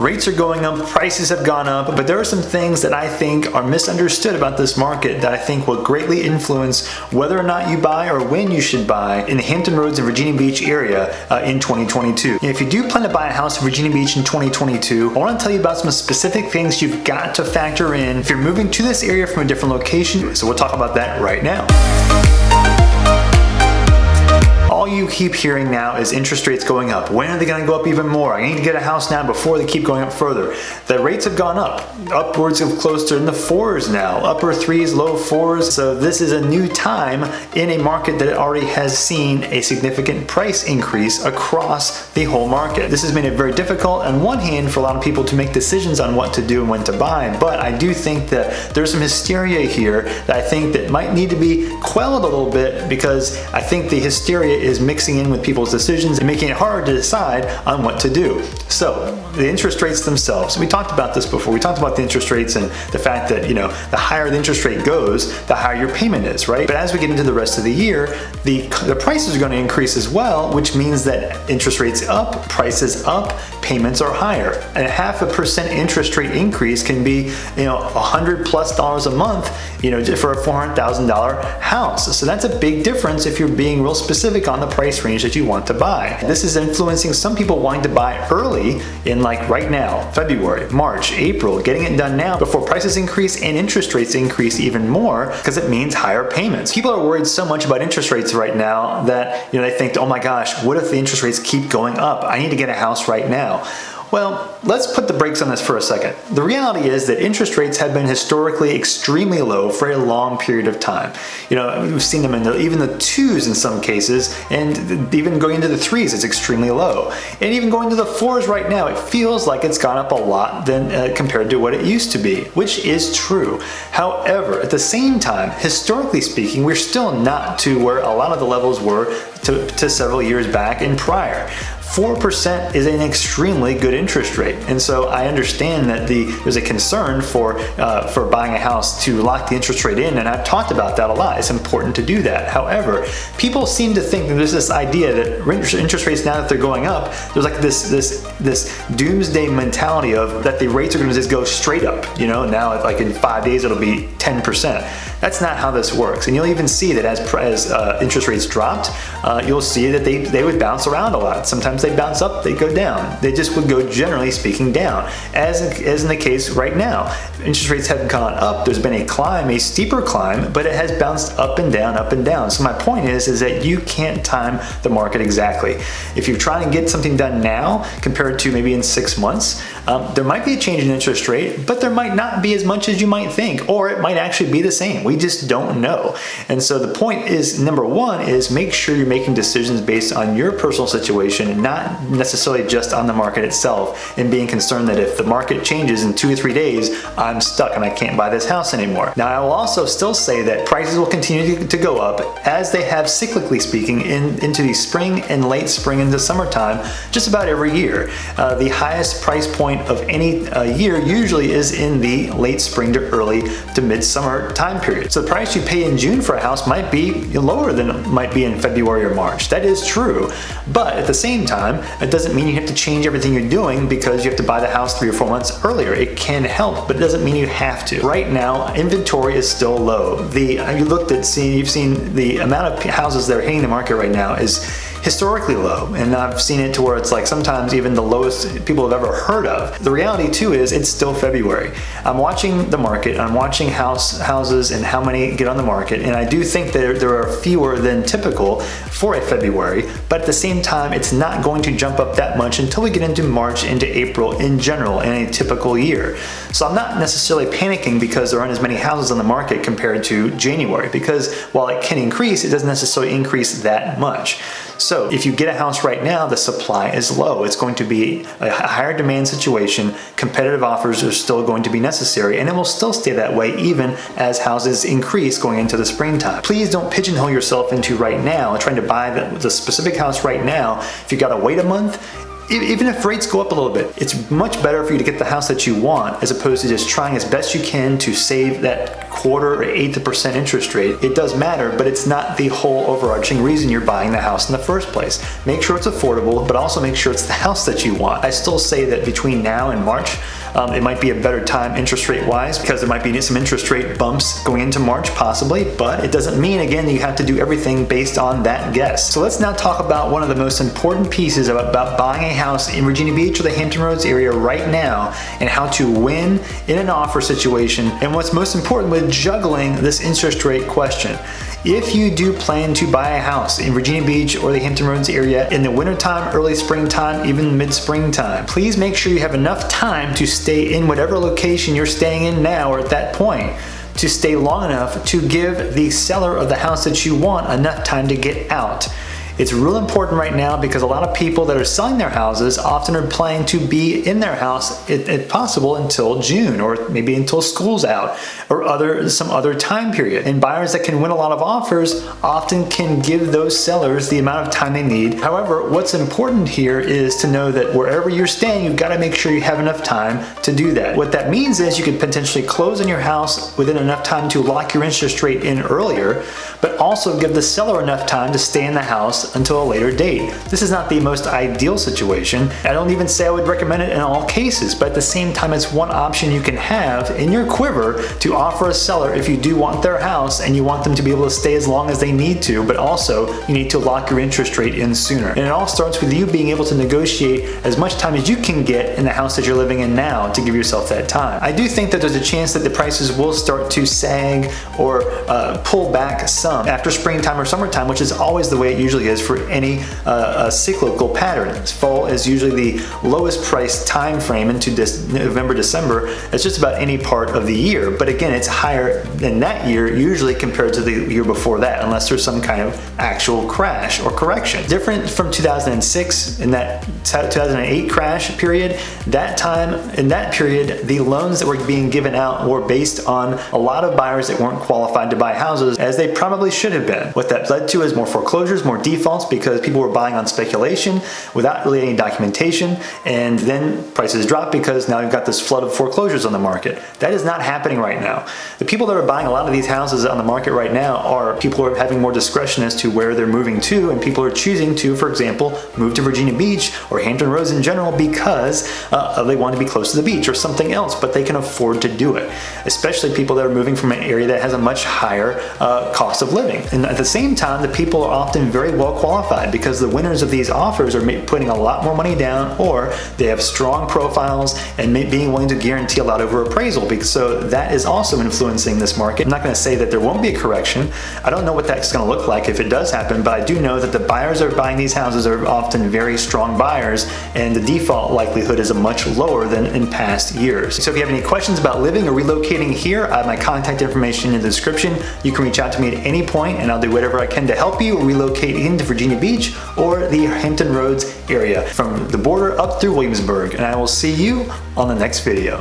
Rates are going up, prices have gone up, but there are some things that I think are misunderstood about this market that I think will greatly influence whether or not you buy or when you should buy in the Hampton Roads and Virginia Beach area in 2022. And if you do plan to buy a house in Virginia Beach in 2022, I want to tell you about some specific things you've got to factor in if you're moving to this area from a different location. So we'll talk about that right now. All you keep hearing now is interest rates going up. When are they going to go up even more? I need to get a house now before they keep going up further. The rates have gone up, upwards of close to in the 4s now, upper 3s, low 4s. So this is a new time in a market that already has seen a significant price increase across the whole market. This has made it very difficult on one hand for a lot of people to make decisions on what to do and when to buy, but I do think that there's some hysteria here that I think that might need to be quelled a little bit, because I think the hysteria is mixing in with people's decisions and making it hard to decide on what to do. So the interest rates themselves, we talked about this before. We talked about the interest rates and the fact that, the higher the interest rate goes, the higher your payment is, right? But as we get into the rest of the year, the prices are going to increase as well, which means that interest rates up, prices up, payments are higher. And 0.5% interest rate increase can be, $100+ a month, for a $400,000 house. So that's a big difference if you're being real specific on the price range that you want to buy. This is influencing some people wanting to buy early in right now, February, March, April, getting it done now before prices increase and interest rates increase even more, because it means higher payments. People are worried so much about interest rates right now that they think, oh my gosh, what if the interest rates keep going up? I need to get a house right now. Well, let's put the brakes on this for a second. The reality is that interest rates have been historically extremely low for a long period of time. We've seen them in even the 2s in some cases, and even going into the 3s is extremely low. And even going to the 4s right now, it feels like it's gone up a lot than compared to what it used to be, which is true. However, at the same time, historically speaking, we're still not to where a lot of the levels were to several years back and prior. 4% is an extremely good interest rate, and so I understand that there's a concern for buying a house to lock the interest rate in, and I've talked about that a lot. It's important to do that. However, people seem to think that there's this idea that interest rates, now that they're going up, there's like this doomsday mentality of that the rates are going to just go straight up. Now like in 5 days it'll be 10%. That's not how this works, and you'll even see that as interest rates dropped, you'll see that they would bounce around a lot. Sometimes they bounce up, they go down. They just would go, generally speaking, down. As in the case right now, interest rates have gone up. There's been a climb, a steeper climb, but it has bounced up and down, up and down. So my point is that you can't time the market exactly. If you're trying to get something done now compared to maybe in 6 months, there might be a change in interest rate, but there might not be as much as you might think, or it might actually be the same. We just don't know. And so the point is, number one, is make sure you're making decisions based on your personal situation, not necessarily just on the market itself, and being concerned that if the market changes in 2 or 3 days, I'm stuck and I can't buy this house anymore. Now, I will also still say that prices will continue to go up, as they have, cyclically speaking, into the spring and late spring into summertime, just about every year. The highest price point of any year usually is in the late spring to early to midsummer time period. So the price you pay in June for a house might be lower than it might be in February or March. That is true, but at the same time, it doesn't mean you have to change everything you're doing because you have to buy the house 3 or 4 months earlier. It can help, but it doesn't mean you have to. Right now, inventory is still low. You've seen the amount of houses that are hitting the market right now is historically low, and I've seen it to where it's like sometimes even the lowest people have ever heard of. The reality too is it's still February. I'm watching the market, I'm watching houses and how many get on the market, and I do think there are fewer than typical for a February, but at the same time, it's not going to jump up that much until we get into March, into April in general in a typical year. So I'm not necessarily panicking because there aren't as many houses on the market compared to January, because while it can increase, it doesn't necessarily increase that much. So if you get a house right now, the supply is low. It's going to be a higher demand situation. Competitive offers are still going to be necessary, and it will still stay that way even as houses increase going into the springtime. Please don't pigeonhole yourself into right now, trying to buy the specific house right now. If you gotta wait a month, even if rates go up a little bit, it's much better for you to get the house that you want as opposed to just trying as best you can to save that quarter or eighth of percent interest rate. It does matter, but it's not the whole overarching reason you're buying the house in the first place. Make sure it's affordable, but also make sure it's the house that you want. I still say that between now and March, it might be a better time interest rate wise because there might be some interest rate bumps going into March possibly, but it doesn't mean again that you have to do everything based on that guess. So let's now talk about one of the most important pieces about buying a house in Virginia Beach or the Hampton Roads area right now and how to win in an offer situation and what's most important with juggling this interest rate question. If you do plan to buy a house in Virginia Beach or the Hampton Roads area in the wintertime, early springtime, even mid-springtime, please make sure you have enough time to stay in whatever location you're staying in now or at that point, to stay long enough to give the seller of the house that you want enough time to get out. It's real important right now because a lot of people that are selling their houses often are planning to be in their house, if possible, until June or maybe until school's out or some other time period. And buyers that can win a lot of offers often can give those sellers the amount of time they need. However, what's important here is to know that wherever you're staying, you've got to make sure you have enough time to do that. What that means is you could potentially close on your house within enough time to lock your interest rate in earlier, but also give the seller enough time to stay in the house until a later date. This is not the most ideal situation. I don't even say I would recommend it in all cases, but at the same time, it's one option you can have in your quiver to offer a seller if you do want their house and you want them to be able to stay as long as they need to, but also you need to lock your interest rate in sooner. And it all starts with you being able to negotiate as much time as you can get in the house that you're living in now to give yourself that time. I do think that there's a chance that the prices will start to sag or pull back some after springtime or summertime, which is always the way it usually is for any cyclical pattern. Fall is usually the lowest price time frame into November, December. It's just about any part of the year. But again, it's higher than that year usually compared to the year before that, unless there's some kind of actual crash or correction. Different from 2006 in that 2008 crash period. That time, in that period, the loans that were being given out were based on a lot of buyers that weren't qualified to buy houses as they probably should have been. What that led to is more foreclosures, more defaults because people were buying on speculation without really any documentation, and then prices dropped because now you've got this flood of foreclosures on the market. That is not happening right now. The people that are buying a lot of these houses on the market right now are people who are having more discretion as to where they're moving to, and people are choosing to, for example, move to Virginia Beach or Hampton Roads in general because they want to be close to the beach or something else, but they can afford to do it. Especially people that are moving from an area that has a much higher cost of living. And at the same time, the people are often very well qualified because the winners of these offers are putting a lot more money down, or they have strong profiles and being willing to guarantee a lot over appraisal. So that is also influencing this market. I'm not going to say that there won't be a correction. I don't know what that's going to look like if it does happen, but I do know that the buyers that are buying these houses are often very strong buyers, and the default likelihood is much lower than in past years. So if you have any questions about living or relocating here, I have my contact information in the description. You can reach out to me at any point and I'll do whatever I can to help you relocate into Virginia Beach or the Hampton Roads area from the border up through Williamsburg. And I will see you on the next video.